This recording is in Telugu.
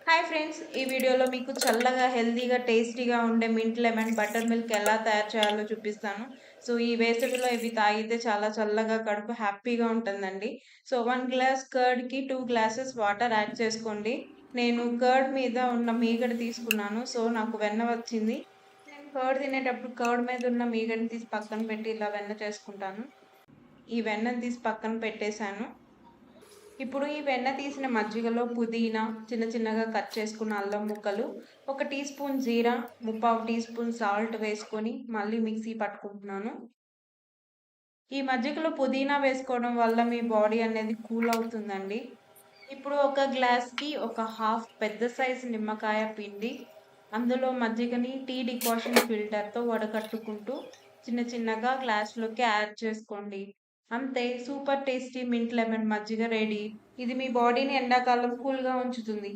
Hi friends! ఈ వీడియోలో మీకు చల్లగా, హెల్తీగా, టేస్టీగా ఉండే మింట్ లెమన్ బటర్ మిల్క్ ఎలా తయారు చేయాలో చూపిస్తాను. సో, ఈ వేసవిలో ఇవి తాగితే చాలా చల్లగా, కడుపు హ్యాపీగా ఉంటుందండి. సో, 1 గ్లాస్ కర్డ్‌కి 2 గ్లాసెస్ వాటర్ యాడ్ చేసుకోండి. నేను కర్డ్ మీద ఉన్న మీగడ తీసుకున్నాను. సో, నాకు వెన్న వచ్చింది. నేను కర్డ్ తినేటప్పుడు కర్డ్ మీద ఉన్న మీగడని తీసి పక్కన పెట్టి ఇలా వెన్న చేసుకుంటాను. ఈ వెన్నని తీసి పక్కన పెట్టేశాను. ఇప్పుడు ఈ వెన్న తీసిన మజ్జిగలో పుదీనా, చిన్న చిన్నగా కట్ చేసుకున్న అల్లం ముక్కలు, ఒక టీ స్పూన్ జీరా, ముప్పావు టీ స్పూన్ సాల్ట్ వేసుకొని మళ్ళీ మిక్సీ పట్టుకుంటున్నాను. ఈ మజ్జిగలో పుదీనా వేసుకోవడం వల్ల మీ బాడీ అనేది కూల్ అవుతుందండి. ఇప్పుడు ఒక గ్లాస్‌కి ఒక హాఫ్ పెద్ద సైజు నిమ్మకాయ పిండి, అందులో మజ్జిగని టీ డికాషన్ ఫిల్టర్‌తో వడకట్టుకుంటూ చిన్న చిన్నగా గ్లాస్‌లోకి యాడ్ చేసుకోండి. అంతే సూపర్ టేస్టీ మింట్ లెమన్ మజ్జిగ రెడీ. ఇది మీ బాడీని ఎండాకాలం కూల్‌గా ఉంచుతుంది.